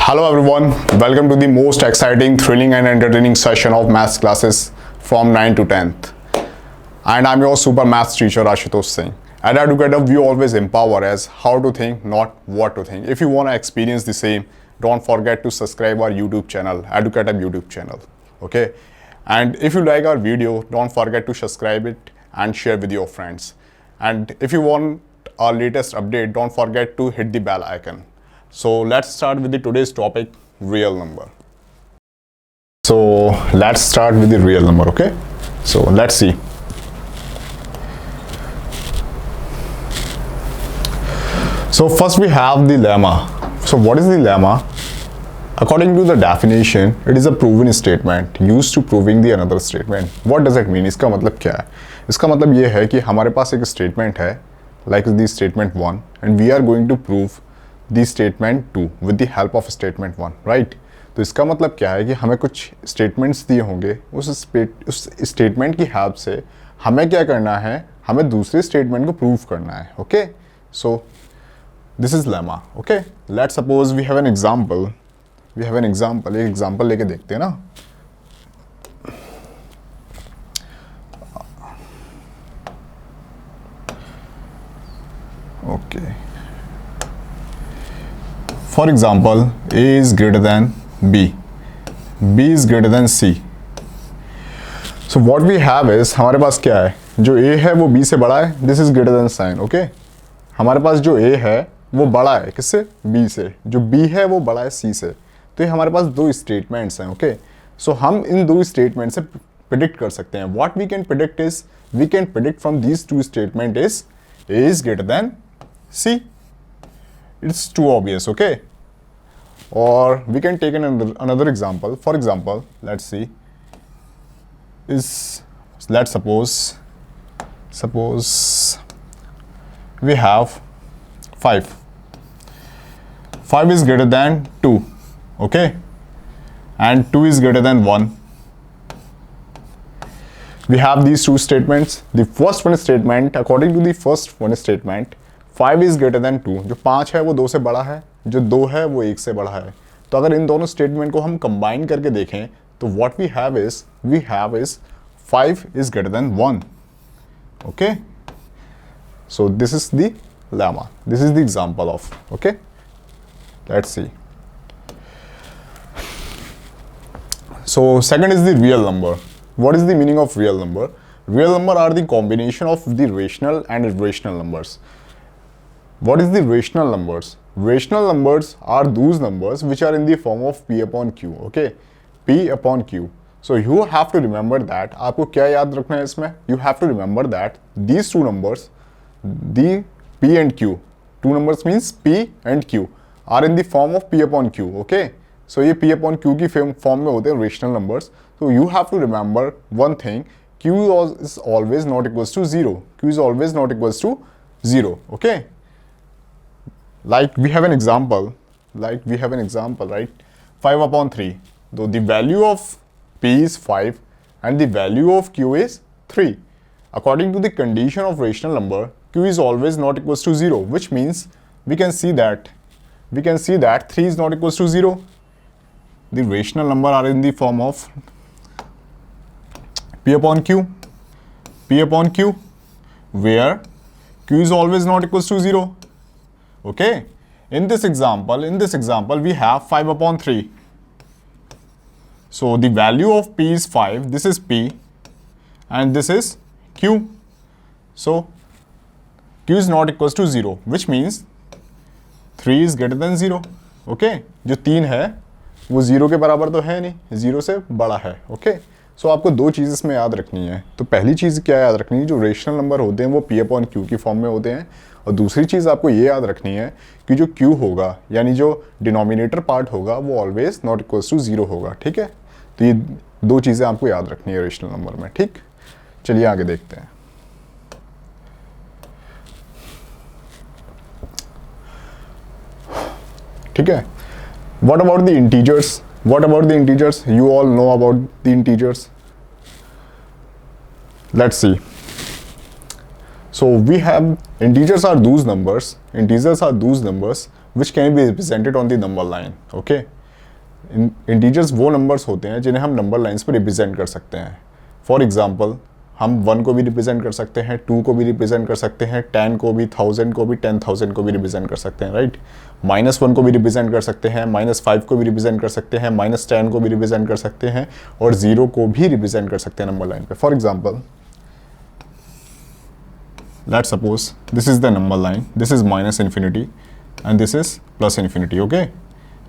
Hello everyone, welcome to the most exciting, thrilling and entertaining session of maths classes from 9 to 10th. And I'm your super maths teacher Ashutosh Singh. At Educator, we always empower us how to think, not what to think. If you want to experience the same, don't forget to subscribe our YouTube channel, Educator YouTube channel. Okay? And if you like our video, don't forget to subscribe it and share with your friends. And if you want our latest update, don't forget to hit the bell icon. So let's start with the today's topic, real number. So let's start with the real number, okay? So let's see. So first we have the lemma. So what is the lemma? According to the definition, it is a proven statement used to proving the another statement. What does it mean? इसका मतलब क्या है? इसका मतलब ये है कि हमारे पास एक statement है, like the statement 1, and we are going to prove the statement 2 with the help of statement 1, right? तो इसका मतलब क्या है कि हमें कुछ statements दिए होंगे, उस statement की help से हमें क्या करना है? हमें दूसरे statement को prove करना है, okay? So this is lemma, okay? Let's suppose we have an example. एक example लेके देखते हैं ना. Okay. For example, A is greater than B. B is greater than C. So what we have is, हमारे पास क्या है? जो A है वो B से बड़ा है. This is greater than sign, okay? हमारे पास जो A है वो बड़ा है किससे? B से. जो B है वो बड़ा है C से. तो ये हमारे पास दो स्टेटमेंट्स हैं, ओके? सो हम इन दो स्टेटमेंट से प्रिडिक्ट कर सकते हैं. What we can predict is, we can predict from these two statement is A is greater than C. It's too obvious, okay? Or we can take another example. For example, let's see. Let's suppose we have 5. 5 is greater than 2, okay? And 2 is greater than 1. We have these two statements. The first one statement, according to the first one statement, 5 is greater than 2. जो 5 है वो 2 से बड़ा है, जो 2 है वो 1 से बड़ा है. तो अगर इन दोनों स्टेटमेंट को हम कंबाइन करके देखें तो what we have is 5 is greater than 1. Okay? So this is the lemma. This is the example of, okay? Let's see. So second is the real number. What is the meaning of real number? Real number are the combination of the rational and irrational numbers. What is the rational numbers? Rational numbers are those numbers which are in the form of P upon Q, okay? P upon Q. So you have to remember that. आपको क्या याद रखना है इसमें? You have to remember that these two numbers, the P and Q, two numbers means P and Q, are in the form of P upon Q, okay? So ये P upon Q की form में होते हैं rational numbers. So you have to remember one thing, Q is always not equals to 0. Q is always not equals to 0, okay? Like we have an example, right? 5 upon 3. Though the value of P is 5 and the value of Q is 3. According to the condition of rational number, Q is always not equals to 0, which means we can see that 3 is not equals to 0. The rational number are in the form of P upon Q, where Q is always not equals to 0. Okay? In this example, we have 5 upon 3. So the value of P is 5. This is P, and this is Q. So Q is not equals to 0, which means 3 is greater than 0. Okay? जो 3 है वो 0 के बराबर तो है नहीं, 0 से बड़ा है. ओके? सो आपको दो चीज़ इसमें याद रखनी है. तो पहली चीज़ क्या याद रखनी है? जो रेशनल नंबर होते हैं वो P अपॉन Q की फॉर्म में होते हैं. और दूसरी चीज़ आपको ये याद रखनी है कि जो Q होगा, यानी जो डिनोमिनेटर पार्ट होगा, वो ऑलवेज नॉट इक्वल्स टू 0 होगा. ठीक है? तो ये दो चीज़ें आपको याद रखनी है रेशनल नंबर में. ठीक? चलिए आगे देखते हैं. ठीक है? What about the integers? You all know about the integers. Let's see. So we have integers are those numbers which can be represented on the number line. Okay, integers वो numbers होते हैं जिन्हें हम नंबर लाइंस पर represent कर सकते हैं. For example हम 1 को भी रिप्रेजेंट कर सकते हैं, 2 को भी रिप्रेजेंट कर सकते हैं, 10 को भी, 1000 को भी, 10,000 को भी रिप्रेजेंट कर सकते हैं, राइट. -1 को भी रिप्रेजेंट कर सकते हैं, -5 को भी रिप्रेजेंट कर सकते हैं, -10 को भी रिप्रेजेंट कर सकते हैं, और 0 को भी रिप्रेजेंट कर सकते हैं नंबर लाइन पे. For example let's suppose this is the number line, this is -infinity and this is +infinity, okay,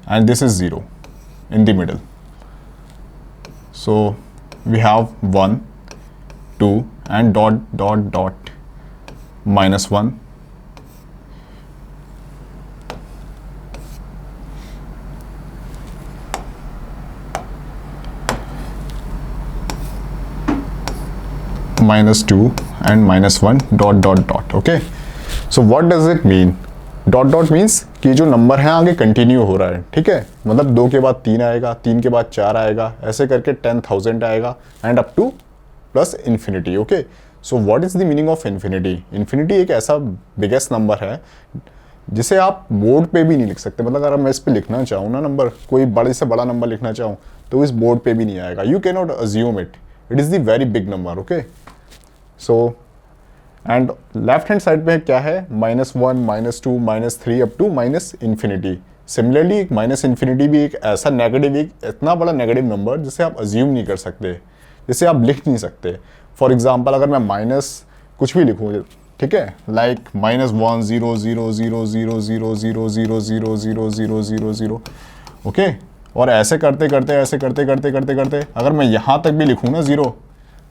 and this is 0 in the middle. So we have 1, 2 and dot dot dot -1, -2 and -1 dot dot dot. Okay, so what does it mean? Dot dot means कि जो number है आगे continue हो रहा है, ठीक है, मतलब 2 के बाद 3 आएगा, 3 के बाद 4 आएगा, ऐसे करके 10,000 आएगा and up to +infinity. Okay, so what is the meaning of infinity? Infinity एक ऐसा बिगेस्ट नंबर है जिसे आप बोर्ड पे भी नहीं लिख सकते. मतलब अगर मैं इस पे लिखना चाहूँ ना नंबर, कोई बड़े से बड़ा नंबर लिखना चाहूँ तो इस बोर्ड पे भी नहीं आएगा. You can not assume it, it is the very big number. Okay, so and left hand side पे क्या है? -1, -2, -3 up to -infinity. Similarly -infinity भी एक ऐसा नेगेटिव, एक इतना बड़ा नेगेटिव नंबर जिसे आप अज्यूम नहीं कर सकते, जिसे आप लिख नहीं सकते. फॉर एग्जाम्पल अगर मैं माइनस कुछ भी लिखूँ, ठीक है, लाइक -1 0 0 0 0 0 0 0 0 0 0 0 0, ओके, और ऐसे करते करते ऐसे करते करते करते करते अगर मैं यहाँ तक भी लिखूँ ना 0,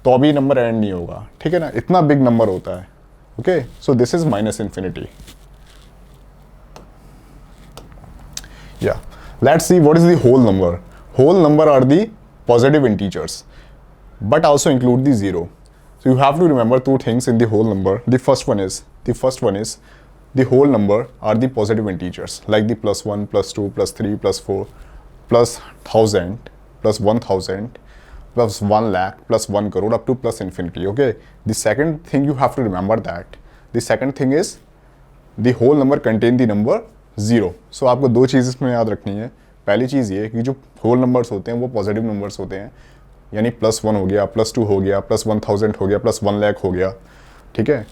तो अभी नंबर एंड नहीं होगा, ठीक है ना, इतना बिग नंबर होता है. Okay, so this is -infinity. या let's see what is the whole number. Whole number are the positive integers but also include the 0. So you have to remember two things in the whole number. The first one is the whole number are the positive integers like the +1, +2, +3, +4, +1000, +1000, +1 lakh, +1 crore up to +infinity. Okay. The second thing you have to remember that the second thing is the whole number contain the number 0. So आपको दो चीज़ इसमें याद रखनी है. पहली चीज़ ये कि जो whole numbers होते हैं वो पॉजिटिव नंबर्स होते हैं, यानी +1 हो गया, +2 हो गया, +1000 हो गया, +1 लाख हो गया, ठीक है,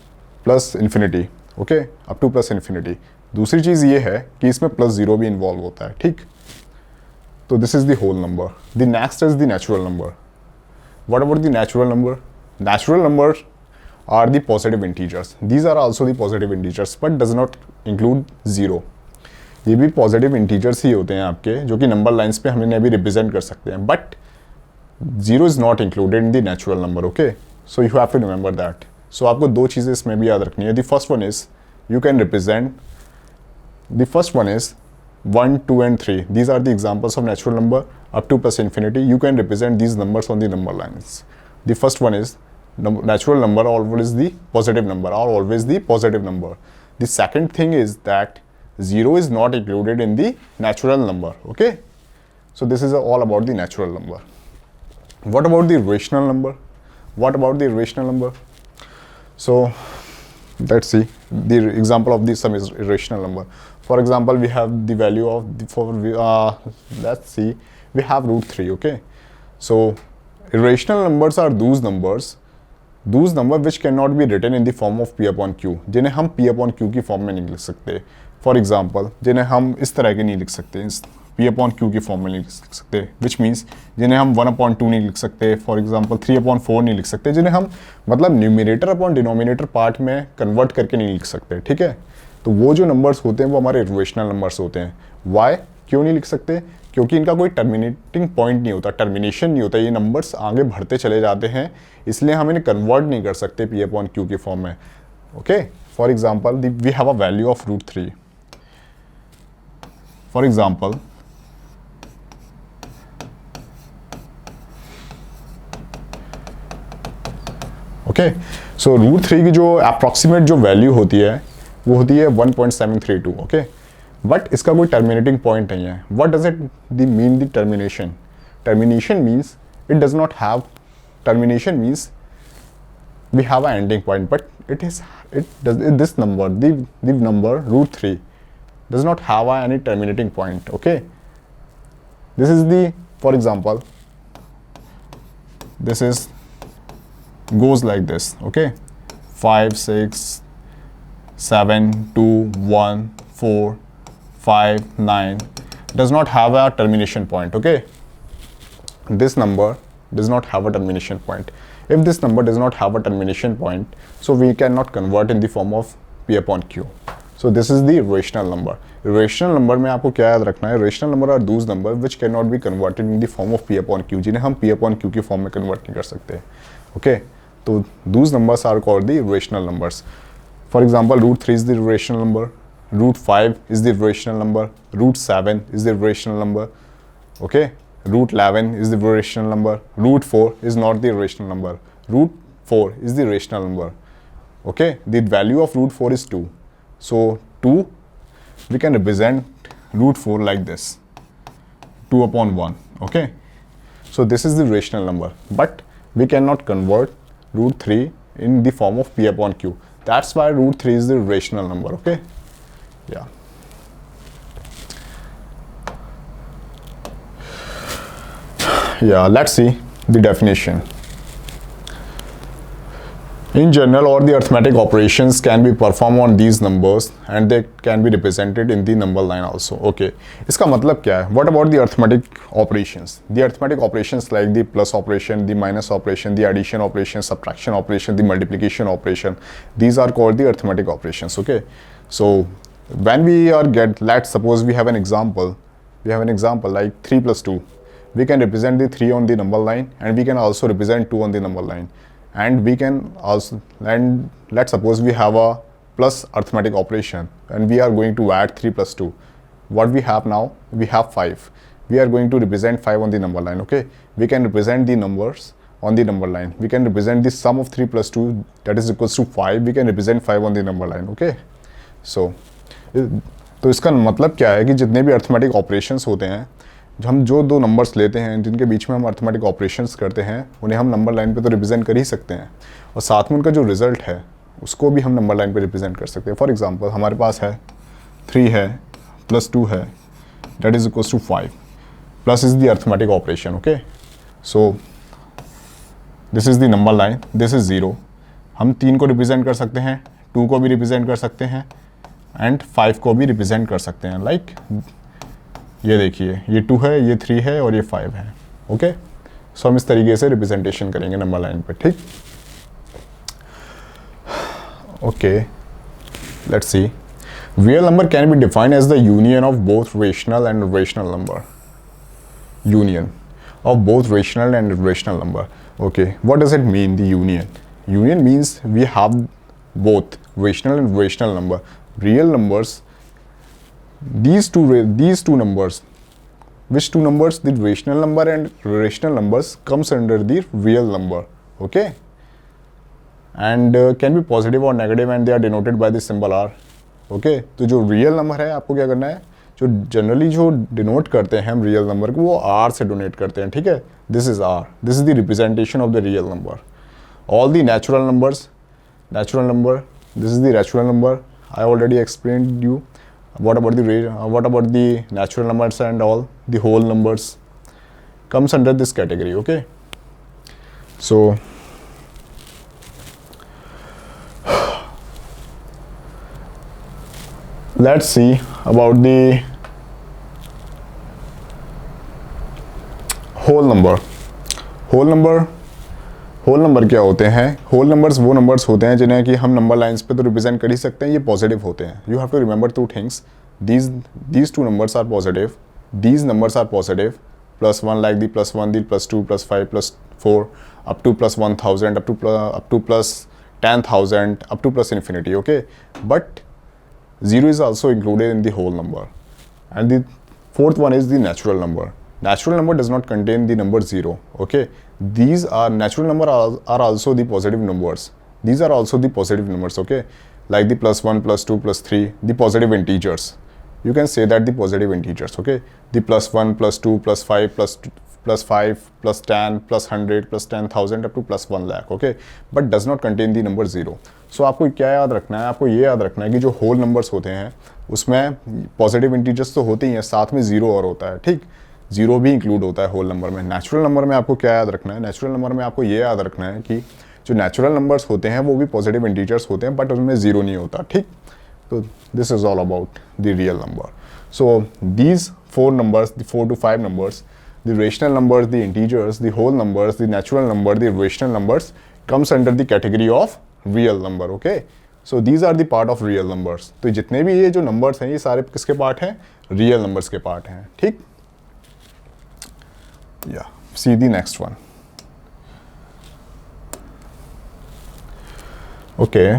+infinity. Okay, up to +infinity. दूसरी चीज़ ये है कि इसमें +0 भी इन्वॉल्व होता है, ठीक. तो this is the whole number. The next is the natural number. What about the natural number? Natural number are the positive integers. These are also the positive integers but does not include 0. ये भी positive integers ही होते हैं आपके, जो कि number lines पे हमने अभी रिप्रेजेंट कर सकते हैं, but 0 is not included in the natural number. Okay, so you have to remember that. So आपको दो चीज़ें इसमें भी याद रखनी है. The first one is you can represent. The first one is 1, 2 and 3. These are the examples of natural number up to +infinity. You can represent these numbers on the number lines. The first one is natural number always the positive number, or always the positive number. The second thing is that 0 is not included in the natural number. Okay, so this is all about the natural number. What about the rational number? What about the rational number? So let's see the example of some irrational number. For example, we have the value of let's see, we have √3. Okay, so irrational numbers are those numbers which cannot be written in the form of P upon Q, जिन्हें हम P upon Q की form में नहीं लिख सकते. For example, जिन्हें हम इस तरह के नहीं लिख सकते, P upon Q की फॉर्म में नहीं लिख सकते, विच मीन्स जिन्हें हम 1/2 नहीं लिख सकते. फॉर एग्जाम्पल 3/4 नहीं लिख सकते, जिन्हें हम मतलब न्यूमिनेटर अपॉन डिनोमिनेटर पार्ट में कन्वर्ट करके नहीं लिख सकते, ठीक है. तो वो जो नंबर्स होते हैं वो हमारे इर्रेशनल नंबर्स होते हैं. वाई, क्यों नहीं लिख सकते? क्योंकि इनका कोई टर्मिनेटिंग पॉइंट नहीं होता, टर्मिनेशन नहीं होता, ये नंबर्स आगे बढ़ते चले जाते हैं, इसलिए हम इन्हें कन्वर्ट नहीं कर सकते P upon Q की फॉर्म में. Okay, for example we have a value of √3. For example okay, so √3 की जो अप्रॉक्सीमेट जो वैल्यू होती है वो होती है 1.732. ओके, बट इसका कोई टर्मिनेटिंग पॉइंट नहीं है. What does it mean the termination? Termination means it does not have, termination means we have a ending point, but this number, the number √3 does not have any terminating point. Okay, This is the, for example, this is goes like this, okay? 5, 6, 7, 2, 1, 4, 5, 9 does not have a termination point, okay? This number does not have a termination point. If this number does not have a termination point, so we cannot convert in the form of P upon Q. So this is the irrational number. Irrational number में आपको क्या याद रखना है? Irrational number are those number which cannot be converted in the form of P upon Q, जिन्हें हम P upon Q की form में कन्वर्ट नहीं कर सकते, okay? तो those numbers are called the irrational numbers. For example, root 3 is the irrational number, root 5 is the irrational number, root 7 is the irrational number, okay? Root 11 is the irrational number, root 4 is not the irrational number, root 4 is the rational number, okay? The value of root 4 is 2. So 2, we can represent root 4 like this, 2 upon 1, okay? So this is the rational number, but we cannot convert root 3 in the form of P upon Q. That's why root 3 is the rational number, okay? Yeah. Yeah, let's see the definition. In general, all the arithmetic operations can be performed on these numbers and they can be represented in the number line also. Okay, इसका मतलब क्या है? What about the arithmetic operations? The arithmetic operations like the plus operation, the minus operation, the addition operation, subtraction operation, the multiplication operation, these are called the arithmetic operations. Okay, so when we are let's suppose we have an example. We have an example like 3 plus 2. We can represent the 3 on the number line and we can also represent 2 on the number line. And we can also, and let's suppose we have a plus arithmetic operation and we are going to add 3 plus 2. What we have now? We have 5. We are going to represent 5 on the number line, okay? We can represent the numbers on the number line. We can represent the sum of 3 plus 2, that is equals to 5. We can represent 5 on the number line, okay? So, तो इसका मतलब क्या है कि जितने भी arithmetic operations होते हैं, हम जो दो नंबर्स लेते हैं जिनके बीच में हम अर्थमेटिक ऑपरेशंस करते हैं, उन्हें हम नंबर लाइन पे तो रिप्रेजेंट कर ही सकते हैं और साथ में उनका जो रिजल्ट है उसको भी हम नंबर लाइन पे रिप्रेजेंट कर सकते हैं. फॉर एग्जांपल हमारे पास है 3 है प्लस 2 है, that is equals to 5. Plus is the arithmetic operation, okay? So this is the number line, this is 0. हम 3 को रिप्रेजेंट कर सकते हैं, 2 को भी रिप्रेजेंट कर सकते हैं एंड 5 को भी रिप्रेजेंट कर सकते हैं. लाइक ये देखिए, ये 2 है, ये 3 है और ये 5 है, ओके? सो हम इस तरीके से रिप्रेजेंटेशन करेंगे नंबर लाइन पे, ठीक? Okay, let's see. Real number can be defined as the union of both rational and irrational number. Union of both rational and irrational number. Okay, what does it mean, the union? Union means we have both rational and irrational number. Real numbers, these two numbers, which two numbers? The rational number and irrational numbers comes under the real number, okay? And can be positive or negative and they are denoted by the symbol R, okay? तो जो real number है आपको क्या करना है, जो generally जो denote करते हैं हम रियल नंबर को, वो आर से डोनेट करते हैं, ठीक है? This is R, this is the representation of the real number. All the natural numbers, natural number, this is the natural number. I already explained you what about the natural numbers and all the whole numbers comes under this category, okay? So let's see about the whole number. Whole number क्या होते हैं? Whole numbers वो numbers होते हैं जिन्हें कि हम number lines पे तो रिप्रेजेंट कर ही सकते हैं. ये पॉजिटिव होते हैं. You have to remember two things. These two numbers are positive. These numbers are positive. +1 like the +1, the +2, +5, +4 up to +1000, up to +10,000, up to +infinity, okay? But 0 is also included in the whole number. And the fourth one is the natural number. Natural number does not contain the number 0, okay? These are natural number are also the positive numbers. These are also the positive numbers, okay? Like the +1, +2, +3, the positive integers. You can say that the positive integers, okay? The +1, +2, +5, +5, +10, +100, +10,000 up to +1 lakh, okay? But does not contain the number 0. So आपको क्या याद रखना है? आपको ये याद रखना है कि जो होल नंबर्स होते हैं उसमें पॉजिटिव इंटीजर्स तो होते ही हैं, साथ में 0 और होता है, ठीक? जीरो भी इंक्लूड होता है होल नंबर में। नेचुरल नंबर में आपको क्या याद रखना है, नेचुरल नंबर में आपको ये याद रखना है कि जो नेचुरल नंबर्स होते हैं वो भी पॉजिटिव इंटीजर्स होते हैं, बट उनमें जीरो नहीं होता, ठीक। तो this is all about the real number. So these 4 numbers, the 4 to 5 numbers, the rational numbers, the integers, the whole numbers, the natural number, the irrational numbers comes under the category of real number, okay? So these are the part of real numbers. तो जितने भी ये जो numbers हैं ये सारे किसके part हैं? Real numbers के पार्ट हैं, ठीक? Yeah, see the next one. Okay.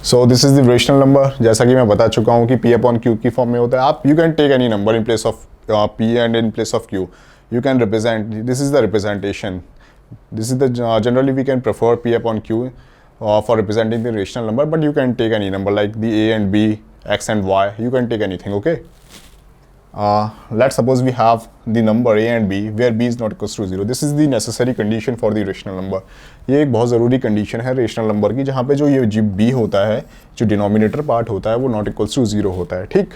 So this is the rational number. जैसा कि मैं बता चुका हूँ कि P upon Q की फॉर्म में होता है। आप you can take any number in place of P and in place of Q. You can represent. This is the representation. This is the generally we can prefer P upon Q for representing the rational number, but you can take any number like the A and B, X and Y. You can take anything. Okay. Let's suppose we have the number A and B where B is not equals to 0. This is the necessary condition for the rational number. ये एक बहुत ज़रूरी condition है rational number की, जहाँ पे जो ये B होता है, जो डिनोमिनेटर पार्ट होता है वो नॉट इक्वल्स टू 0 होता है, ठीक।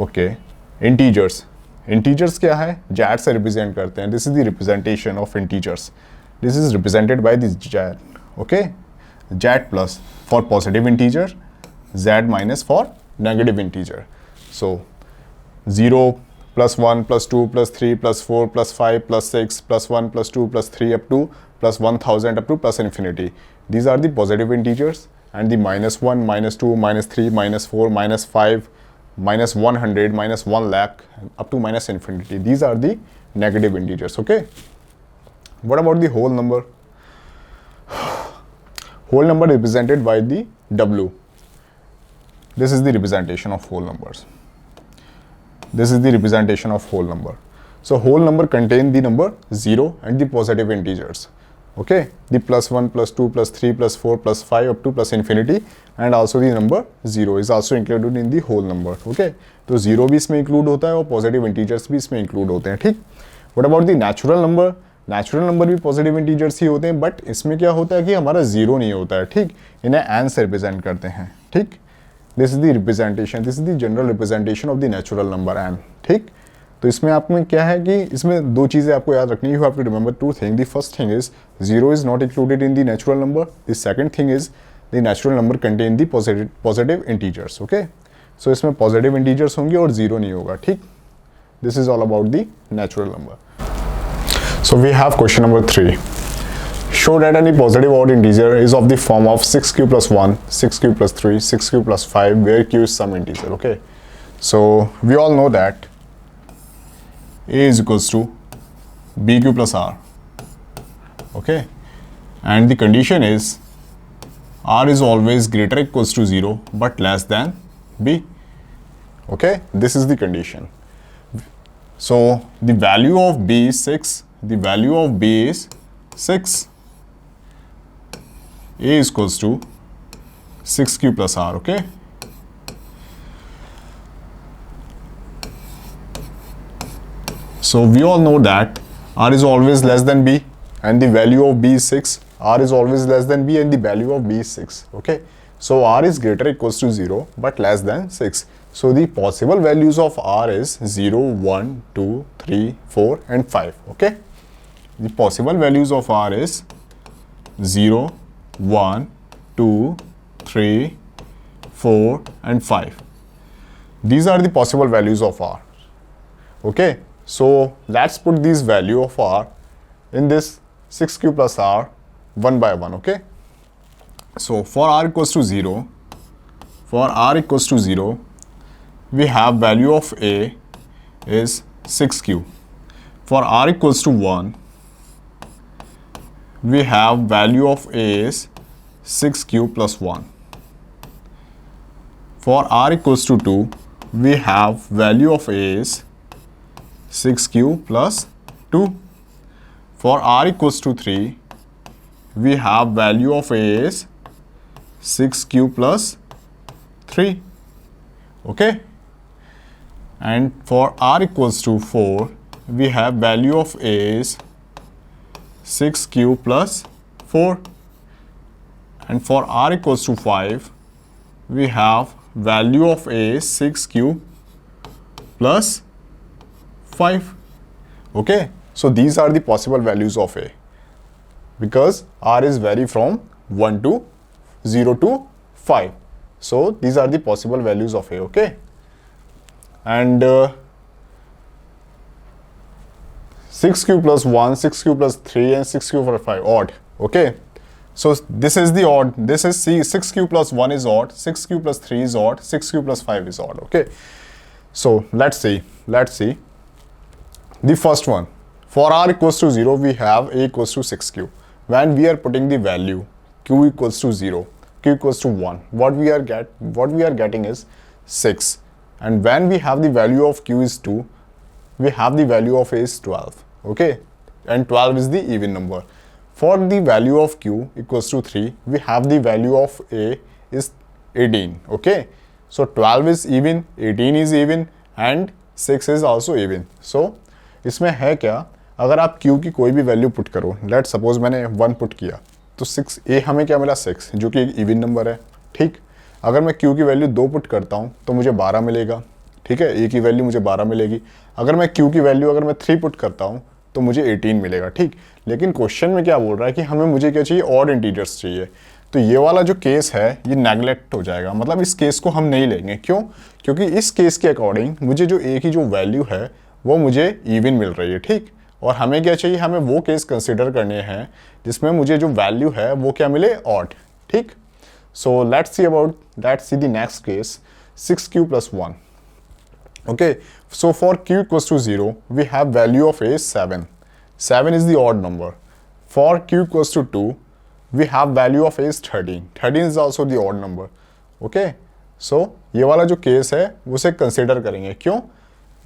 ओके, इंटीजर्स, इंटीजर्स क्या है? जैड से रिप्रेजेंट करते हैं। This is the representation of integers. This is represented by this Z, okay. Z plus for positive integer, Z minus for negative integer. So 0 plus 1 plus 2 plus 3 plus 4 plus 5 plus 6 plus 1 plus 2 plus 3 up to plus 1000 up to plus infinity. These are the positive integers, and the minus 1, minus 2, minus 3, minus 4, minus 5, minus 100, minus 1 lakh up to minus infinity. These are the negative integers, okay? What about the whole number? Whole number represented by the W. This is the representation of whole numbers. This is the representation of whole number. So whole number contain the number 0 and the positive integers. Okay, the plus 1, plus 2, plus 3, plus 4, plus 5 up to plus infinity, and also the number 0 is also included in the whole number. Okay, तो 0 भी इसमें include होता है और positive integers भी इसमें include होते हैं, ठीक। What about the natural number? Natural number भी positive integers ही होते हैं, but इसमें क्या होता है कि हमारा 0 नहीं होता है, ठीक। इन्हें and से represent करते हैं, ठीक। This is the representation. This is the general representation of the natural number n, ठीक। तो इसमें आप में क्या है कि इसमें दो चीज़ें आपको याद रखनी है। You have to remember two things. The first thing is 0 is not included in the natural number. The second thing is the natural number contain the positive integers. Okay. So इसमें positive integers होंगे और 0 नहीं होगा, ठीक। This is all about the natural number. So we have question number 3. Show that any positive odd integer is of the form of 6q plus 1, 6q plus 3, 6q plus 5, where q is some integer, okay? So, we all know that a is equals to bq plus r, okay? And the condition is r is always greater or equals to 0, but less than b, okay? This is the condition. So, the value of b is 6, the value of b is 6. A is equals to 6q plus r, okay? So we all know that r is always less than b, and the value of b is 6. R is always less than b, and the value of b is 6, okay? So r is greater or equals to 0, but less than 6. So the possible values of r is 0, 1, 2, 3, 4, and 5, okay? The possible values of r is 0, 1, 2, 3, 4, and 5. These are the possible values of r. Okay, so let's put this value of r in this 6q plus r one by one. Okay, so for r equals to 0, we have value of a is 6q. For r equals to 1, we have value of a is 6q plus 1. For r equals to 2, we have value of a is 6q plus 2. For r equals to 3, we have value of a is 6q plus 3. Okay? And for r equals to 4, we have value of a is 6q plus 4, and for r equals to 5, we have value of a is 6q plus 5. Okay, so these are the possible values of A because R is vary from 1 to 0 to 5. So these are the possible values of A. Okay, and 6 cube plus 1, 6 cube plus 3 and 6 cube plus 5 odd. Okay, so this is the odd, this is 6 cube plus 1 is odd, 6 cube plus 3 is odd, 6 cube plus 5 is odd. Okay, so let's see the first one. For R equals to 0, we have A equals to 6 cube. When we are putting the value Q equals to 0, Q equals to 1, what we are getting is 6. And when we have the value of Q is 2, we have the value of A is 12. Okay, and 12 is the even number. For the value of Q equals to 3, we have the value of A is 18. Okay, so 12 is even, 18 is even and 6 is also even. So इसमें है क्या, अगर आप Q की कोई भी value put करो, let suppose मैंने 1 पुट किया तो 6 A हमें क्या मिला 6 जो कि एक इवन नंबर है. ठीक, अगर मैं Q की वैल्यू 2 पुट करता हूँ तो मुझे 12 मिलेगा. ठीक है, A की वैल्यू मुझे 12 मिलेगी. अगर मैं Q की वैल्यू अगर मैं 3 पुट करता हूँ तो मुझे 18 मिलेगा. ठीक, लेकिन क्वेश्चन में क्या बोल रहा है कि हमें मुझे क्या चाहिए, ऑड इंटीजर्स चाहिए. तो ये वाला जो केस है ये नेगलेक्ट हो जाएगा, मतलब इस केस को हम नहीं लेंगे. क्यों? क्योंकि इस केस के अकॉर्डिंग मुझे जो A की जो वैल्यू है वो मुझे इवन मिल रही है. ठीक, और हमें क्या चाहिए, हमें वो केस कंसिडर करने हैं जिसमें मुझे जो वैल्यू है वो क्या मिले, ऑड. ठीक, so let's see the next case 6q plus 1. Okay, so for Q equals to 0, we have value of A is 7. 7 is the odd number. For Q equals to 2, we have value of A is 13. 13 is also the odd number. Okay, so ये वाला जो case है उसे consider करेंगे. क्यों?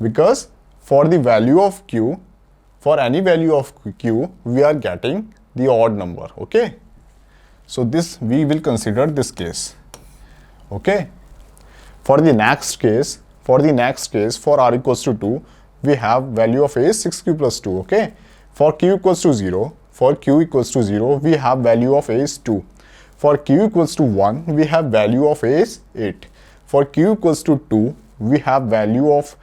Because for the value of Q, for any value of Q, we are getting the odd number. Okay, so this we will consider this case. Okay, for the next case, for R equals to 2, we have value of A is 6q plus 2. Okay, for Q equals to 0, we have value of A is 2. For Q equals to 1, we have value of A is 8. For Q equals to 2, we have value of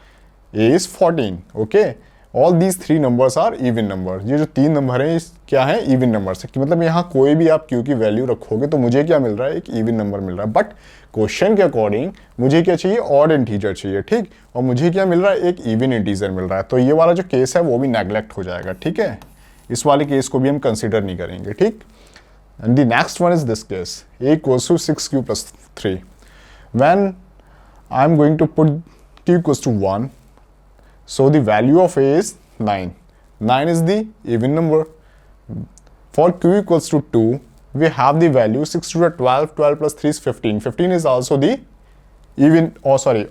A is 14. Okay, all these 3 numbers are even numbers. ये जो 3 number हैं क्या है, even numbers है. कि मतलब यहाँ कोई भी आप Q की वैल्यू रखोगे तो मुझे क्या मिल रहा है, एक even नंबर मिल रहा है. बट क्वेश्चन के अकॉर्डिंग मुझे क्या चाहिए, ऑड इंटीजर चाहिए. ठीक, और मुझे क्या मिल रहा है, एक इवन इंटीजर मिल रहा है. तो ये वाला जो केस है वो भी नेग्लेक्ट हो जाएगा. ठीक है, इस वाले केस को भी हम कंसिडर नहीं करेंगे. ठीक, and the next one is this case, A equals to 6q plus 3. When I am going to put Q equals to 1, so the value of A is 9. 9 is the even number. For Q equals to 2, we have the value 6 to the 12. 12 plus 3 is 15. 15 is also the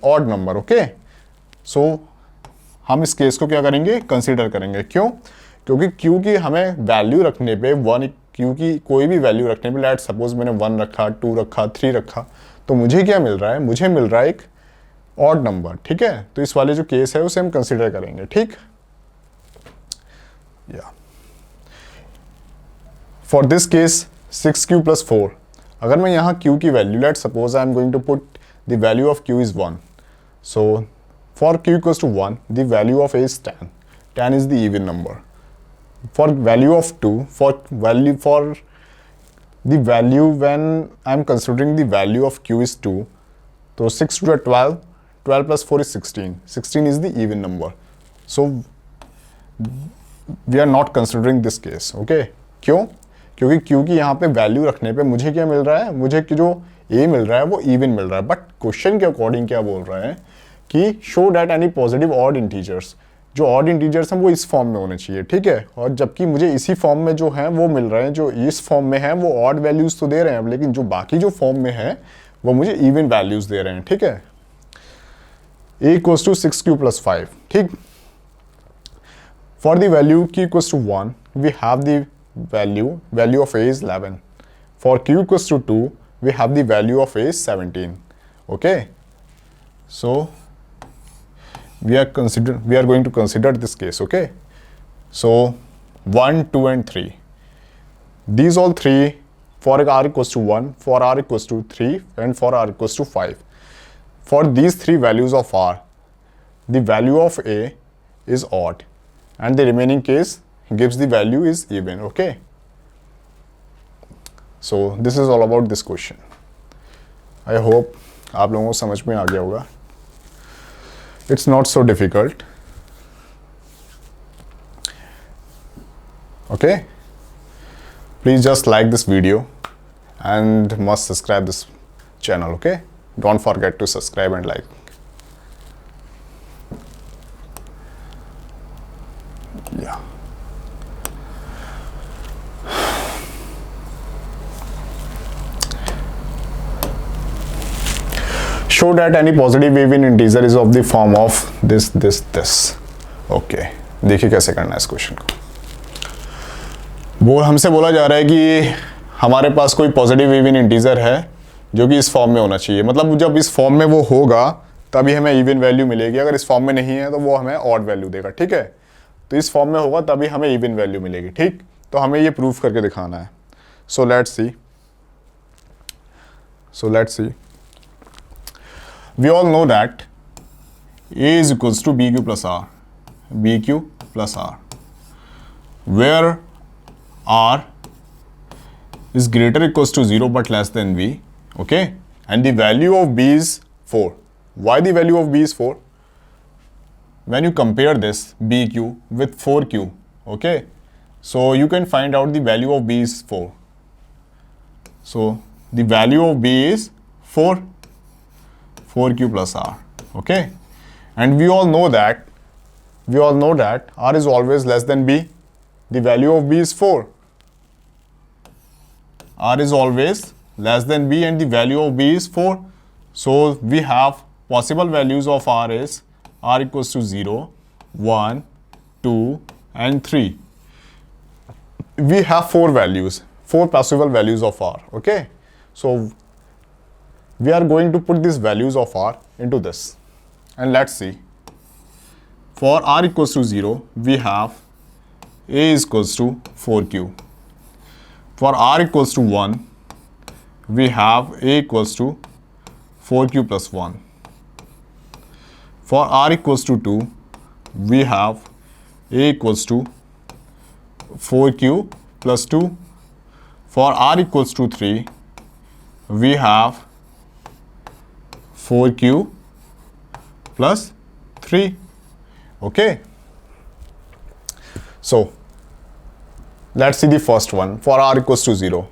odd number. Okay, so हम इस case को क्या करेंगे, consider करेंगे. क्यों? क्योंकि Q की हमें वैल्यू रखने पे Q की कोई भी वैल्यू रखने पे, लेट सपोज मैंने 1 रखा, 2 रखा, 3 रखा, तो मुझे क्या मिल रहा है, मुझे मिल रहा है एक ऑड नंबर. ठीक है, तो इस वाले जो केस है उसे हम कंसिडर करेंगे. ठीक, या for this case 6q plus 4, अगर मैं यहाँ Q की value, let suppose I am going to put the value of Q is 1. So for Q equals to 1, the value of A is 10. 10 is the even number. For value of 2, for the value when I am considering the value of Q is 2, so 6 to the 12, 12 plus 4 is 16. 16 is the even number. So we are not considering this case. Okay, क्यों? क्योंकि Q की यहाँ पे value रखने पे मुझे क्या मिल रहा है, मुझे जो A मिल रहा है वो even मिल रहा है. बट क्वेश्चन के अकॉर्डिंग क्या बोल रहा है कि show that any positive odd integers, जो ऑड इंटीजर्स हैं वो इस फॉर्म में होने चाहिए. ठीक है, और जबकि मुझे इसी फॉर्म में जो है वो मिल रहे हैं, जो इस फॉर्म में है वो ऑड वैल्यूज तो दे रहे हैं, लेकिन जो बाकी जो फॉर्म में है वो मुझे इवन वैल्यूज दे रहे हैं. ठीक है, A equals to 6q plus 5. ठीक, for the value Q equals to 1, we have the value of A is 11. For Q equals to 2, we have the value of A is 17. Okay, so we are going to consider this case. Okay, so 1, 2 and 3, these all 3 for R equals to 1, for R equals to 3 and for R equals to 5. For these 3 values of R, the value of A is odd, and the remaining case gives the value is even. Okay, so this is all about this question. I hope आप लोगों को समझ में आ गया होगा. It's not so difficult. Okay, please just like this video and must subscribe this channel. Okay, don't forget to subscribe and like. Yeah. Show that any positive even integer is of the form of this. Okay, देखिए कैसे करना है इस question को. वो हमसे बोला जा रहा है कि हमारे पास कोई पॉजिटिव इवन इंटीजर है जो कि इस फॉर्म में होना चाहिए. मतलब जब इस फॉर्म में वो होगा तभी हमें इवन वैल्यू मिलेगी. अगर इस फॉर्म में नहीं है तो वो हमें ऑड वैल्यू देगा. ठीक है, तो इस फॉर्म में होगा तभी हमें इवन वैल्यू मिलेगी. ठीक, तो हमें ये प्रूफ करके दिखाना है. So let's see. We all know that A is equals to BQ plus R, BQ plus R, where R is greater equals to 0 but less than B, okay, and the value of B is 4. Why the value of B is 4? When you compare this BQ with 4Q, okay, so you can find out the value of B is 4. So the value of B is 4Q plus R, okay, and we all know that R is always less than B. The value of B is 4. R is always less than B and the value of B is 4. So we have possible values of R is R equals to 0, 1, 2 and 3. We have 4 possible values of R, okay. So we are going to put these values of R into this, and let's see. For R equals to 0, we have A is equals to 4Q. For R equals to 1, we have A equals to 4Q plus 1. For R equals to 2, we have A equals to 4Q plus 2. For R equals to 3, we have 4Q plus 3. Okay, so let's see the first one. For R equals to 0,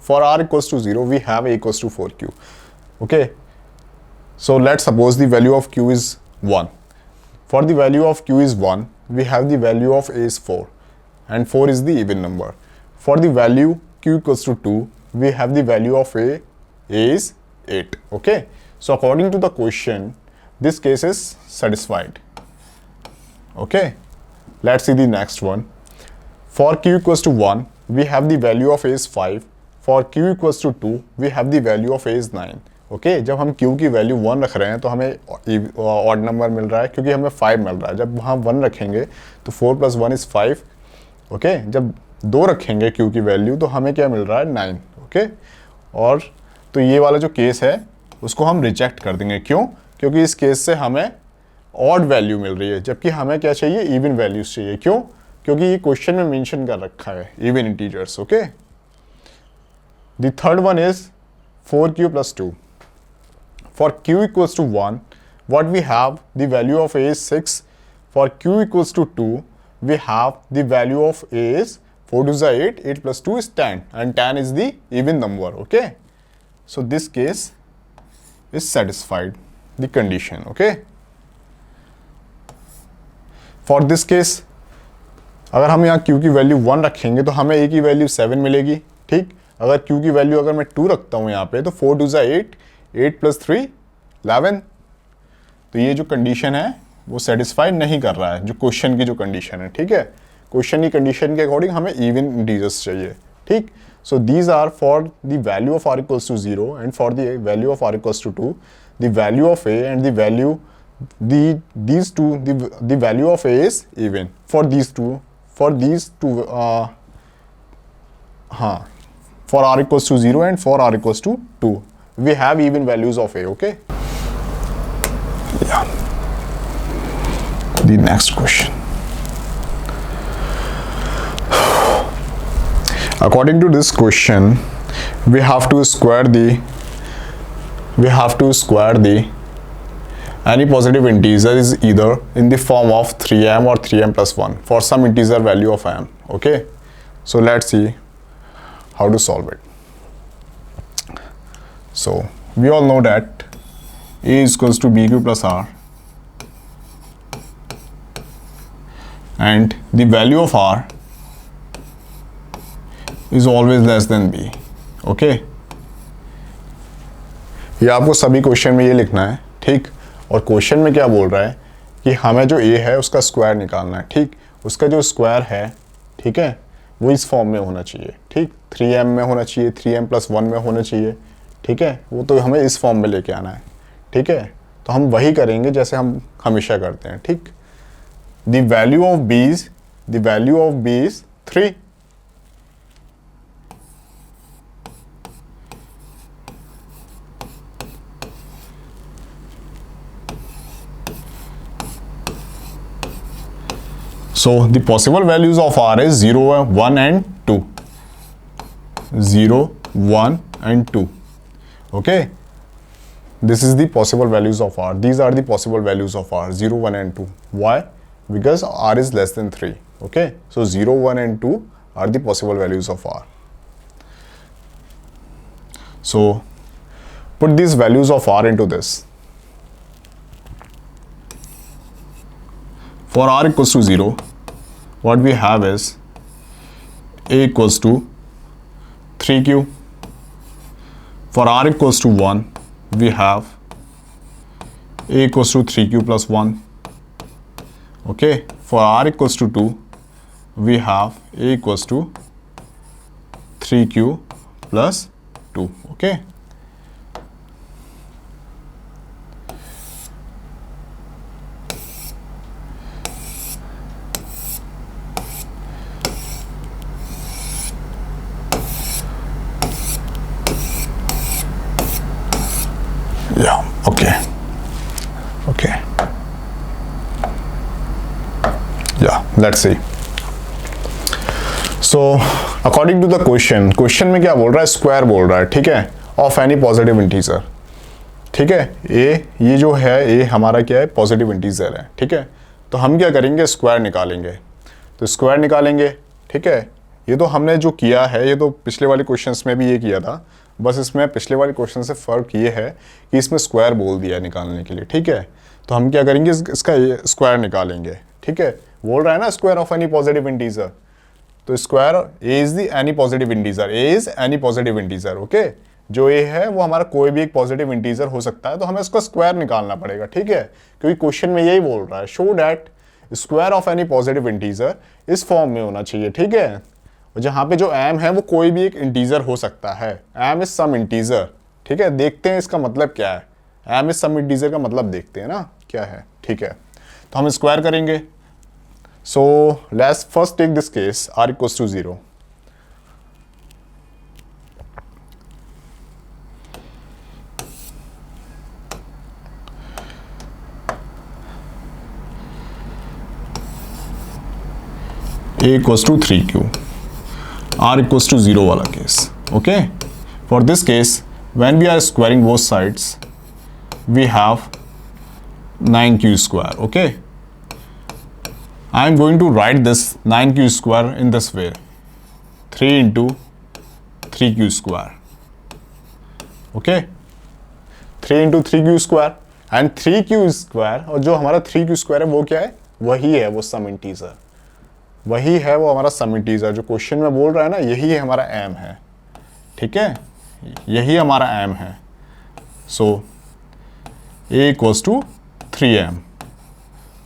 we have A equals to 4Q. Okay, so let's suppose the value of Q is 1. For the value of Q is 1, we have the value of A is 4, and 4 is the even number. For the value Q equals to 2, we have the value of A is 8. Okay, so according to the question, this case is satisfied. Okay, let's see the next one. For Q equals to 1, we have the value of A is 5. For Q equals to 2, we have the value of A is 9. Okay, जब हम Q की value 1 रख रहे हैं तो हमें odd number मिल रहा है क्योंकि हमें 5 मिल रहा है. जब वहाँ 1 रखेंगे तो 4 plus 1 is 5. ओके, जब 2 रखेंगे Q की वैल्यू तो हमें क्या मिल रहा है 9. ओके, और तो ये वाला जो केस है उसको हम रिजेक्ट कर देंगे. क्यों? क्योंकि इस केस से हमें ऑड वैल्यू मिल रही है जबकि हमें क्या चाहिए, इवन वैल्यूज चाहिए. क्यों? क्योंकि ये क्वेश्चन में मेंशन कर रखा है even integers. Okay, the third one is 4Q plus 2. For Q equals to 1, what we have, the value of A is 6. For Q equals to 2, we have the value of A is 4 to the 8, 8 plus 2 is 10, and 10 is the even number. Okay, so this case is satisfied the condition. Okay, for this case, अगर हम यहाँ Q की value 1 रखेंगे तो हमें A की value 7 मिलेगी. ठीक, अगर Q की वैल्यू अगर मैं 2 रखता हूँ यहाँ पे तो 4 to the 8, 8 plus 3 11. तो ये जो कंडीशन है वो सेटिस्फाई नहीं कर रहा है जो क्वेश्चन की जो कंडीशन है. ठीक है, क्वेश्चन की कंडीशन के अकॉर्डिंग हमें इवन इंटीजर्स चाहिए. ठीक, so these are for the value of R equals to 0 and for the value of R equals to 2, the value of A and the value the value of A is even for these two for R equals to 0 and for R equals to 2, we have even values of A. Okay, yeah, the next question. According to this question, we have to square the any positive integer is either in the form of 3m or 3m plus 1 for some integer value of m. Okay, so let's see how to solve it. So we all know that a is equals to bq plus r, and the value of r is always less than b. Okay, ये आपको सभी question में ये लिखना है, ठीक। और question में क्या बोल रहा है कि हमें जो a है उसका स्क्वायर निकालना है, ठीक। उसका जो स्क्वायर है, ठीक है, वो इस फॉर्म में होना चाहिए, ठीक। 3m में होना चाहिए, 3m प्लस 1 में होना चाहिए, ठीक है। वो तो हमें इस फॉर्म में लेके आना है, ठीक है। तो हम वही करेंगे जैसे हम हमेशा करते हैं, ठीक। The value of b is 3। So the possible values of r is 0, 1 and 2. 0, 1 and 2. Okay. This is the possible values of r. These are the possible values of r, 0, 1 and 2. Why? Because r is less than 3. Okay. So 0, 1 and 2 are the possible values of r. So put these values of r into this. For r equals to 0, what we have is a equals to 3q. For r equals to 1, we have a equals to 3q plus 1. Okay. For r equals to 2, we have a equals to 3q plus 2. Okay. Yeah, okay. Yeah, let's see. So according to the question में क्या बोल रहा है, square बोल रहा है, ठीक है, ऑफ एनी पॉजिटिव इंटीजर, ठीक है। ये जो है ए हमारा क्या है, पॉजिटिव इंटीजर है, ठीक है। तो हम क्या करेंगे, स्क्वायर निकालेंगे। तो स्क्वायर निकालेंगे, ठीक है। ये तो हमने जो किया है, ये तो पिछले वाले क्वेश्चंस में भी ये किया था, बस इसमें पिछले वाले क्वेश्चन से फ़र्क ये है कि इसमें स्क्वायर बोल दिया है निकालने के लिए, ठीक है। तो हम क्या करेंगे, इसका स्क्वायर निकालेंगे, ठीक है। बोल रहा है ना square of any positive integer, तो square A is the any positive integer, A is any positive integer. Okay, जो ए है वो हमारा कोई भी एक पॉजिटिव इंटीजर हो सकता है, तो हमें उसका स्क्वायर निकालना पड़ेगा, ठीक है। क्योंकि क्वेश्चन में यही बोल रहा है, show that square of any positive integer इस फॉर्म में होना चाहिए, ठीक है। जहाँ पे जो एम है वो कोई भी एक इंटीजर हो सकता है, एम इज सम इंटीजर, ठीक है। देखते हैं इसका मतलब क्या है, एम इज सम इंटीजर का मतलब देखते हैं ना क्या है, ठीक है। तो हम स्क्वायर करेंगे। So let's first take this case, R equals to 0। a equals to 3q, r equals to 0 वाला case, okay. For this case, when we are squaring both sides, we have 9q square, okay. I am going to write this 9q square in this way, 3 into 3q square, okay. 3 into 3q square and 3q square, और जो हमारा 3q square है वो क्या है, वही है वो सम इंटीजर, वही है वो हमारा सम इंटीजर जो क्वेश्चन में बोल रहा है ना, यही है हमारा एम है, ठीक है, यही हमारा एम है। So a equals to 3m,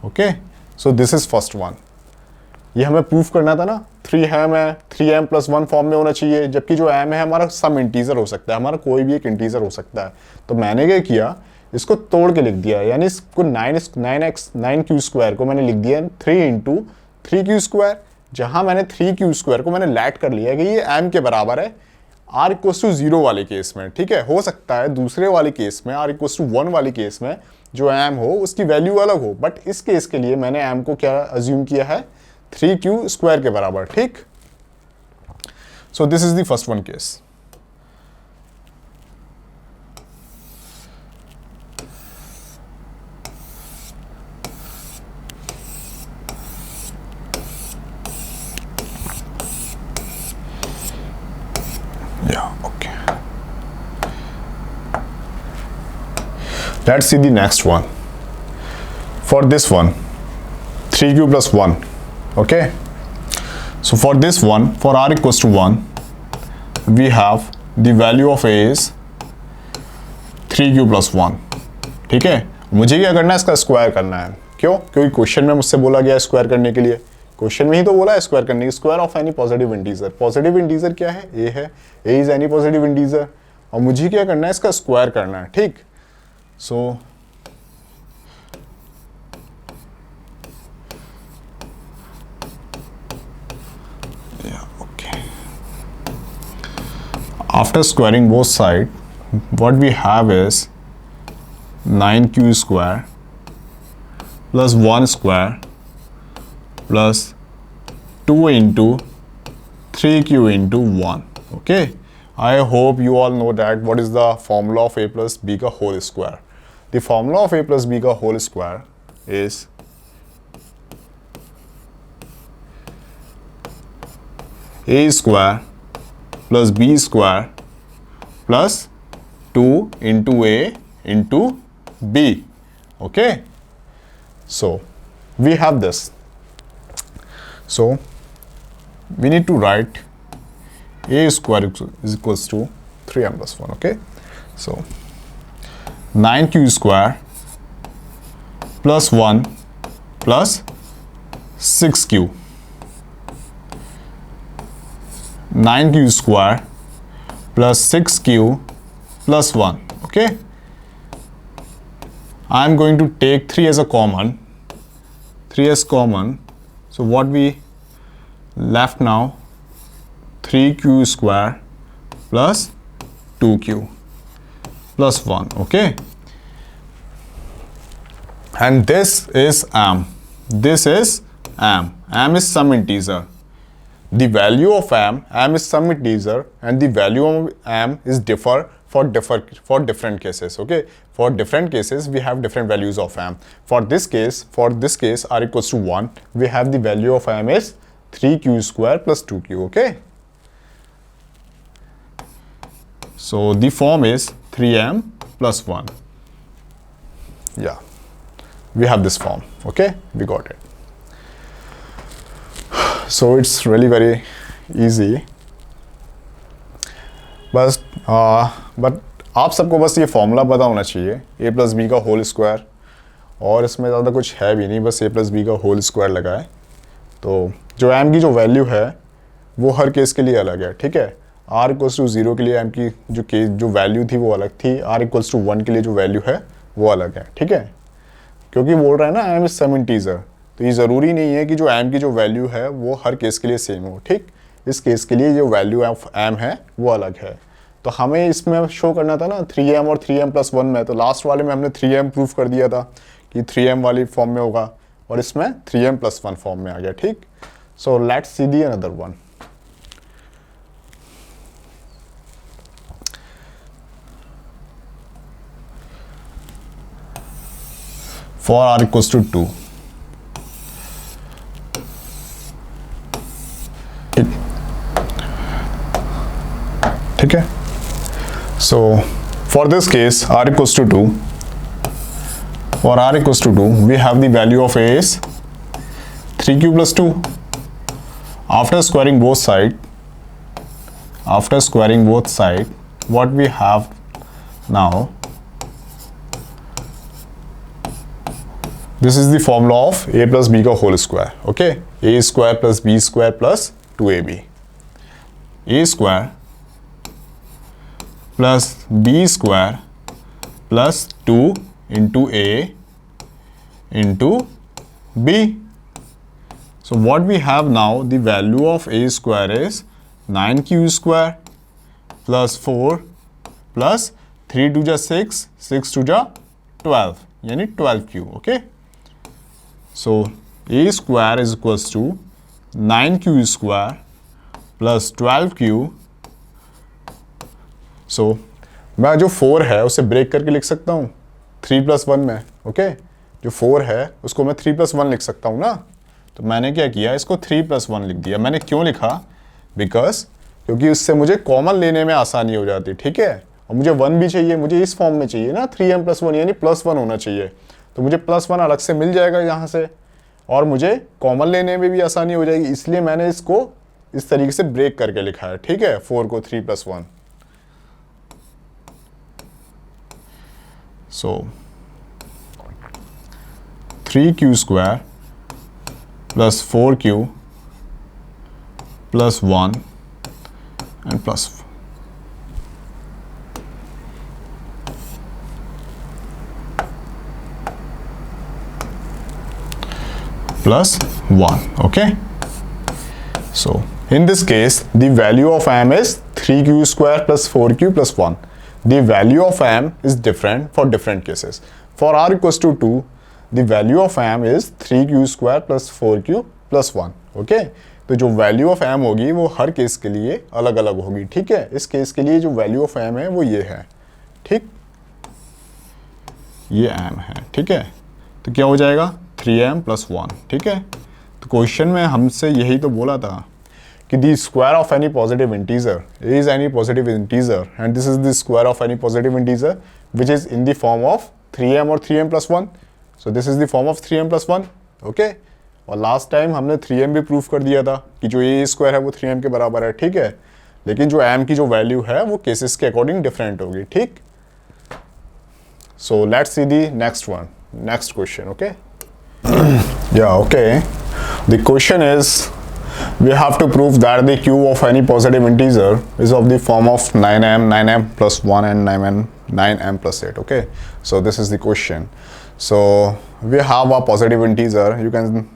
okay. So this is first one. ये हमें प्रूफ करना था ना, 3m है, 3m प्लस 1 फॉर्म में होना चाहिए, जबकि जो m है हमारा सम इंटीजर हो सकता है, हमारा कोई भी एक इंटीजर हो सकता है। तो मैंने क्या किया, इसको तोड़ के लिख दिया, यानी इसको 9q स्क्वायर को मैंने लिख दिया 3 इंटू 3q स्क्वायर, जहां मैंने 3q स्क्वायर को मैंने लैट कर लिया कि ये m के बराबर है r इक्वल्स टू 0 वाले केस में, ठीक है। हो सकता है दूसरे वाले केस में, r इक्वल्स टू 1 वाले केस में जो m हो उसकी वैल्यू अलग हो, बट इस केस के लिए मैंने m को क्या अज्यूम किया है, 3q स्क्वायर के बराबर, ठीक। So this is the first one case. Let's see the next one. For this one, 3q plus 1. Okay. So for this one, for r equals to 1, we have the value of a is 3q plus 1. ठीक है, मुझे क्या करना है, इसका square करना है. क्यों? क्योंकि क्वेश्चन में मुझसे बोला गया है स्क्वायर करने के लिए. क्वेश्चन में ही तो बोला है स्क्वायर करने की. Square of any positive integer. Positive integer क्या है? ए है. ए इज एनी पॉजिटिव इंटीजर. और मुझे क्या करना है, इसका स्क्वायर करना है. ठीक. So yeah, okay. After squaring both sides, what we have is 9q square plus 1 square plus 2 into 3q into 1. Okay. I hope you all know that what is the formula of a plus b ka whole square. The formula of a plus b ka whole square is a square plus b square plus 2 into a into b. Okay. So we have this. So we need to write a square is equals to 3m plus 1. Okay. So 9q square plus 1 plus 6q. 9q square plus 6q plus 1. Okay. I am going to take 3 as a common. 3 as common. So what we left now, 3q square plus 2q plus 1. Okay. And this is m. This is m. M is some integer. The value of m is some integer, and the value of m is differ for different cases. Okay. For different cases, we have different values of m. For this case, r equals to 1, we have the value of m is 3q square plus 2q. Okay. So the form is 3m plus 1. Yeah, we have this form. Okay, we got it. So it's really very easy. बस but आप सबको बस ये formula पता होना चाहिए, a plus B का whole square, और इसमें ज़्यादा कुछ है भी नहीं, बस a प्लस बी का होल स्क्वायर लगा है. तो जो m की जो वैल्यू है वो हर केस के लिए अलग है. ठीक है. r इक्वल्स टू 0 के लिए m की जो वैल्यू थी वो अलग थी. r इक्वल्स टू 1 के लिए जो वैल्यू है वो अलग है. ठीक है. क्योंकि बोल रहा है ना m इज सम इंटीजर, तो ये ज़रूरी नहीं है कि जो m की जो वैल्यू है वो हर केस के लिए सेम हो. ठीक. इस केस के लिए जो वैल्यू ऑफ m है वो अलग है. तो हमें इसमें शो करना था ना 3m और 3m प्लस 1 में. तो लास्ट वाले में हमने 3m प्रूफ कर दिया था कि 3m वाली फॉर्म में होगा, और इसमें 3m प्लस 1 फॉर्म में आ गया. ठीक. So let's see the another one. For r equals to 2. ठीक है. So for this case, r equals to 2. For r equals to 2, we have the value of a is 3q plus 2. After squaring both sides, what we have now, this is the formula of a plus b का whole square. Okay. A square plus b square plus 2ab. A square plus b square plus 2 into a into b. So what we have now, the value of a square is 9q square plus 4 plus 3 to जा 6, 6 to जा 12, यानी 12q. Okay. So a square is equals to 9q square plus 12Q। सो मैं जो 4 है उसे break करके लिख सकता हूँ 3 + 1 में, ओके। जो 4 है उसको मैं 3 + 1 लिख सकता हूँ ना। तो मैंने क्या किया, इसको 3 + 1 लिख दिया। मैंने क्यों लिखा, बिकॉज क्योंकि उससे मुझे कॉमन लेने में आसानी हो जाती, ठीक है। और मुझे 1 भी चाहिए, मुझे इस फॉर्म में चाहिए ना, 3m + 1 यानी +1 होना चाहिए। तो मुझे +1 अलग से मिल जाएगा यहाँ से, और मुझे कॉमन लेने में भी आसानी हो जाएगी। इसलिए मैंने इसको इस तरीके से ब्रेक करके लिखा है, ठीक है, 4 को 3 + 1। सो 3Q² + 4Q + 1 and +1 okay. So in this case the value of m is 3Q² + 4Q + 1. The value of m is different for different cases. For r = 2, the value of m is 3Q² + 4Q + 1, okay. तो जो value of m होगी वो हर case के लिए अलग अलग होगी, ठीक है। इस केस के लिए जो वैल्यू ऑफ m है वो ये है, ठीक, ये m है, ठीक है। तो क्या हो जाएगा 3m + 1, ठीक है। तो क्वेश्चन में हमसे यही तो बोला था कि the square of any positive integer is any positive integer and this is the square of any positive integer which is in the form of 3m और 3m + 1। So this is the form of 3m + 1, okay. और last time हमने 3m भी proof कर दिया था कि जो a² है वो 3m के बराबर है, ठीक है। लेकिन जो m की जो वैल्यू है वो केसेस के अकॉर्डिंग डिफरेंट होगी, ठीक। So let's see the next question, okay. Yeah, okay. The question is, we have to prove that the cube of any positive integer is of the form of 9m, 9m + 1 and 9m + 8, okay. So this is the question. So we have a positive integer. You can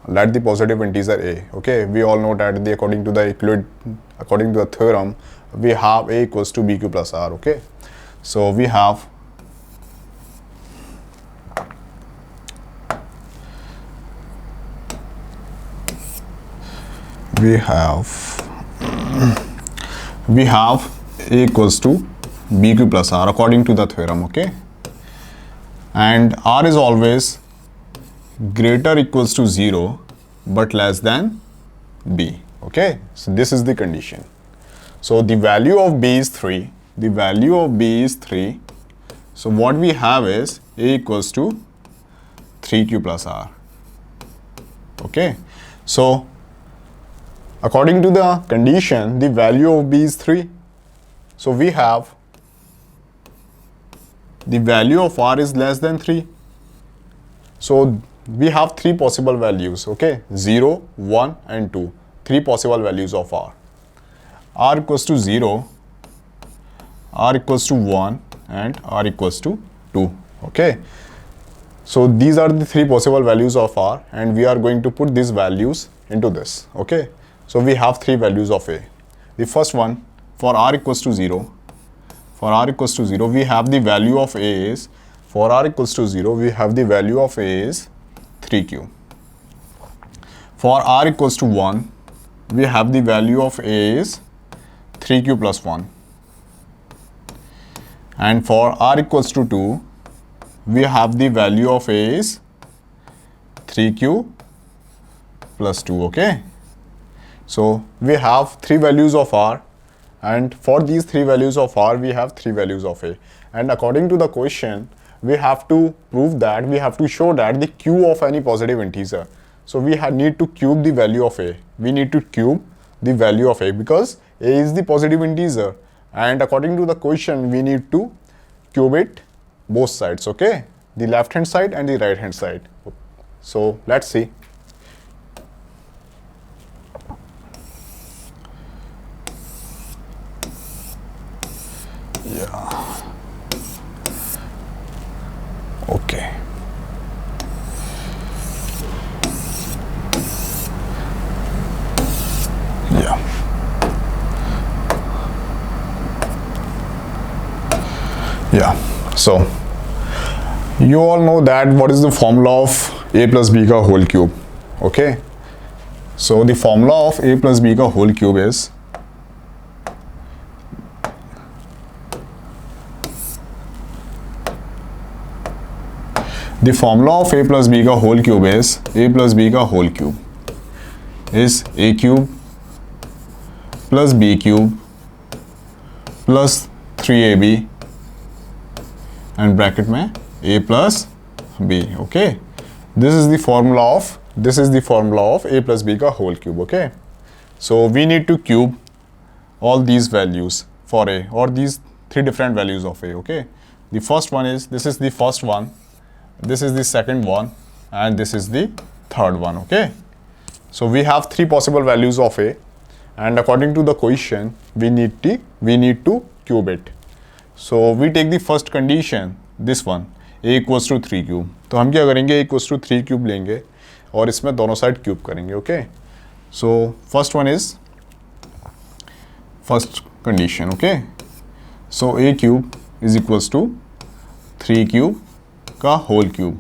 let the positive integer a, okay. We all know that according to the theorem, we have a = bq + r, okay. So we have a = bq + r according to the theorem, okay. And r is always greater equals to 0 but less than b, okay. So this is the condition. So the value of b is 3. The value of b is 3. So what we have is a = 3q + r, okay. So according to the condition, the value of b is 3. So we have the value of r is less than 3. So we have 3 possible values, okay, 0, 1 and 2. 3 possible values of r. r = 0, r = 1 and r = 2, okay. So these are the 3 possible values of r and we are going to put these values into this, okay. So we have 3 values of a. The first one, for r = 0, for r = 0, we have the value of a is, for r = 0, we have the value of a is 3q. For r = 1, we have the value of a is 3q + 1. And for r = 2, we have the value of a is 3q + 2, okay. So we have 3 values of r, and for these 3 values of r we have 3 values of a, and according to the question we have to prove that, we have to show that the cube of any positive integer. So we need to cube the value of a. We need to cube the value of a because a is the positive integer, and according to the question we need to cube it both sides, okay, the left hand side and the right hand side. So let's see. Okay. Yeah. Yeah. So you all know that what is the formula of a + b का whole cube, okay. So the formula of a + b का whole cube is The formula of a plus b का whole cube is a plus b का whole cube is a cube plus b cube plus 3ab and bracket में a plus b. Okay, this is the formula of a plus b का whole cube. Okay, so we need to cube all these values for a, or these three different values of a. Okay, the first one is, this is the first one, this is the second one, and this is the third one. Okay, so we have three possible values of a, and according to the question we need to cube it. So we take the first condition, this one, a equals to 3 cube. तो हम क्या करेंगे, a equals to 3 cube लेंगे और इसमें दोनों side cube करेंगे. Okay, so first one is first condition. Okay, so a cube is equals to 3 cube का whole cube.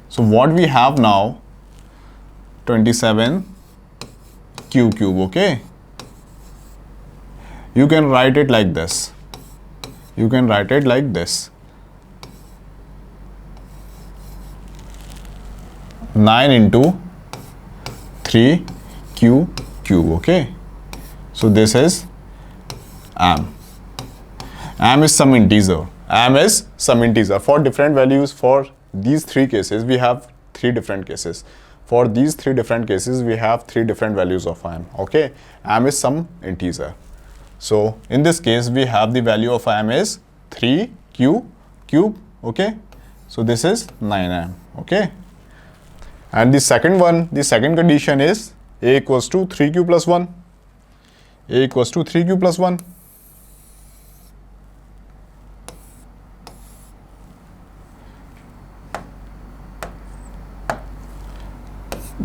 So what we have now, 27 q cube. Okay, you can write it like this. 9 into 3 q cube. Okay, so this is m. M is some integer. For different values, for these three cases we have three different cases. For these three different cases we have three different values of m. Okay, m is some integer. So in this case we have the value of m is 3q cube. Okay, so this is 9m. Okay, and the second one, the second condition is a equals to 3q plus 1. A equals to 3q plus 1.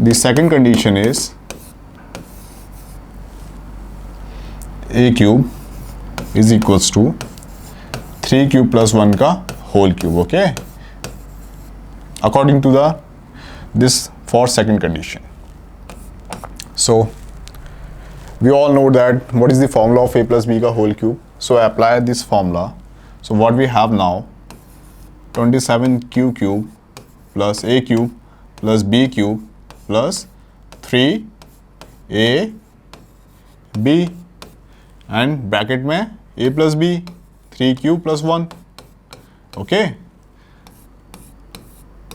The second condition is a cube is equals to 3 cube plus 1 का whole cube. Okay, according to this for second condition. So we all know that what is the formula of a plus b का whole cube. So I apply this formula. So what we have now, 27q cube plus a cube plus b cube plus 3a b and bracket में a plus b 3q plus 1. Okay,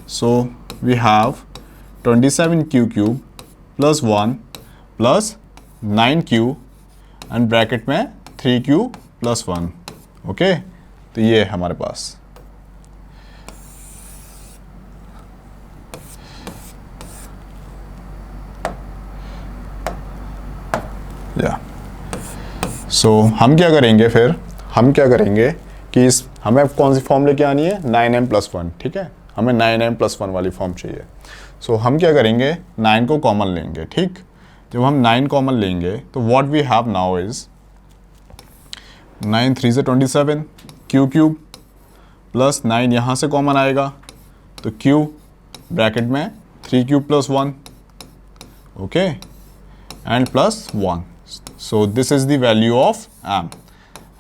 so we have 27q cube plus 1 plus 9q and bracket में 3q plus 1. Okay, तो ये है हमारे पास. सो हम क्या करेंगे कि इस हमें कौन सी फॉर्म लेके आनी है, 9m plus 1. ठीक है, हमें 9m plus 1 वाली फॉर्म चाहिए. सो हम क्या करेंगे, 9 को कॉमन लेंगे. ठीक, जब हम 9 कॉमन लेंगे तो what we have now is 9 3 से 27 q क्यूब प्लस 9 यहाँ से कॉमन आएगा तो q ब्रैकेट में 3q plus 1. Okay, and plus 1. So this is the value of m.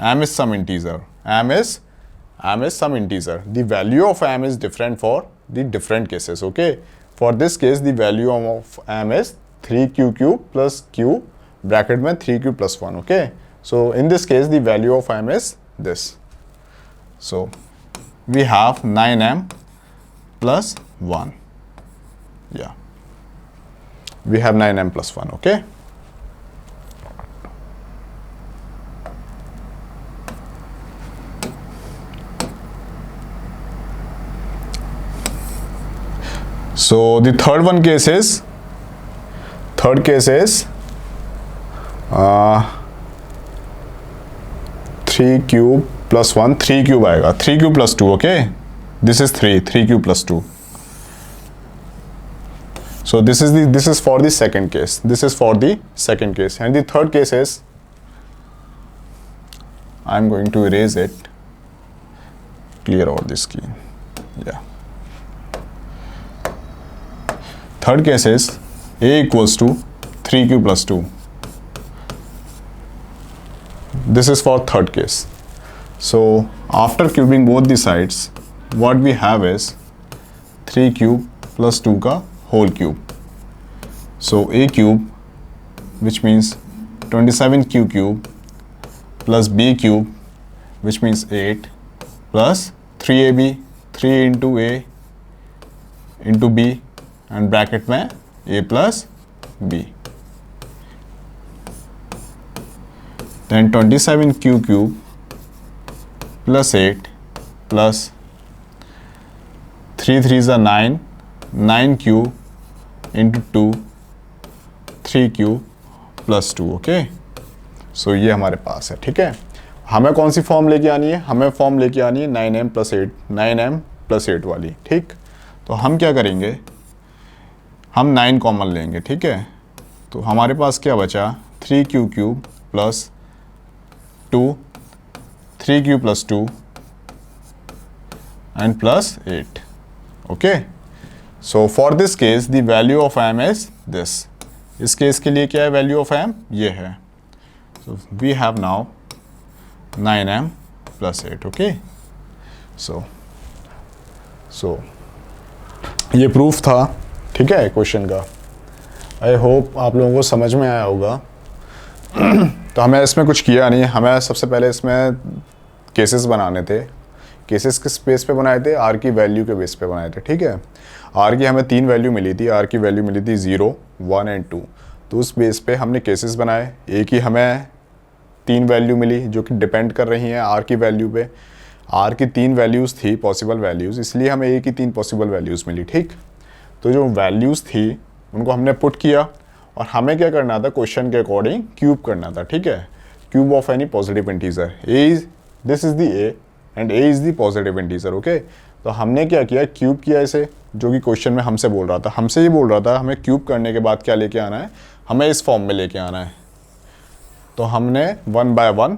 M is some integer. M is some integer. The value of m is different for the different cases. Okay. For this case, the value of m is 3q cube plus q bracket में 3q plus 1. Okay. So in this case, the value of m is this. So we have 9m plus 1. Yeah. We have 9m plus 1. Okay. So the third case is 3 cube plus 1, 3 cube आएगा, 3 cube plus 2. Okay, this is 3 cube plus 2. So this is for the second case. And the third case is, I'm going to erase it, clear out the screen. Yeah. Third case is a equals to 3q plus 2. This is for third case. So after cubing both the sides, what we have is 3 cube plus 2 का whole cube. So a cube, which means 27q cube, plus b cube, which means 8, plus 3ab, 3 into a into b, and bracket में a plus b. Then 27q cube plus 8 plus 3 3s are 9, 9q into 2, 3q plus 2. Okay, so ये हमारे पास है. ठीक है, हमें कौन सी form लेके आनी है? हमें फॉर्म लेके आनी है 9m प्लस 8, 9m प्लस 8 वाली. ठीक, तो हम क्या करेंगे, हम 9 कॉमन लेंगे. ठीक है, तो हमारे पास क्या बचा, 3q cube plus 2, 3q plus 2 and plus 8. Okay, so for this case the value of m is this. इस केस के लिए क्या है वैल्यू ऑफ m? ये है. So we have now 9m plus 8. Okay, so ये प्रूफ था. ठीक है, क्वेश्चन का. आई होप आप लोगों को समझ में आया होगा. तो हमें इसमें कुछ किया नहीं. हमें सबसे पहले इसमें केसेस बनाने थे. केसेस किस बेस पे बनाए थे? आर की वैल्यू के बेस पे बनाए थे. ठीक है, आर की हमें 3 वैल्यू मिली थी. आर की वैल्यू मिली थी 0, 1 एंड 2. तो उस बेस पे हमने केसेस बनाए. ए की हमें 3 वैल्यू मिली जो कि डिपेंड कर रही हैं आर की वैल्यू पे. आर की 3 वैल्यूज़ थी पॉसिबल वैल्यूज़, इसलिए हमें ए की 3 पॉसिबल वैल्यूज़ मिली. ठीक, तो जो वैल्यूज़ थी उनको हमने पुट किया और हमें क्या करना था, क्वेश्चन के अकॉर्डिंग क्यूब करना था. ठीक है, cube of any positive integer. A is this is the A and A is the positive integer. Okay, तो हमने क्या किया, क्यूब किया इसे, जो कि क्वेश्चन में हमसे बोल रहा था. हमसे ये बोल रहा था हमें क्यूब करने के बाद क्या लेके आना है, हमें इस फॉर्म में लेके आना है. तो हमने 1 बाय 1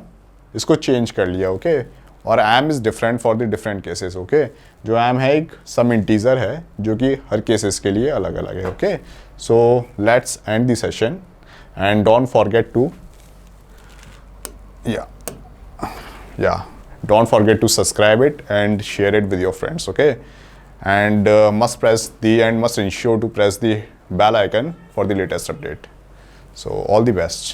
इसको चेंज कर लिया. ओके, और m is different for the different cases. Okay, जो m है एक सम इंटीजर है जो कि हर केसेस के लिए अलग अलग है. Okay, so let's end the session and don't forget to don't forget to subscribe it and share it with your friends. Okay, and must ensure to press the bell icon for the latest update. So all the best.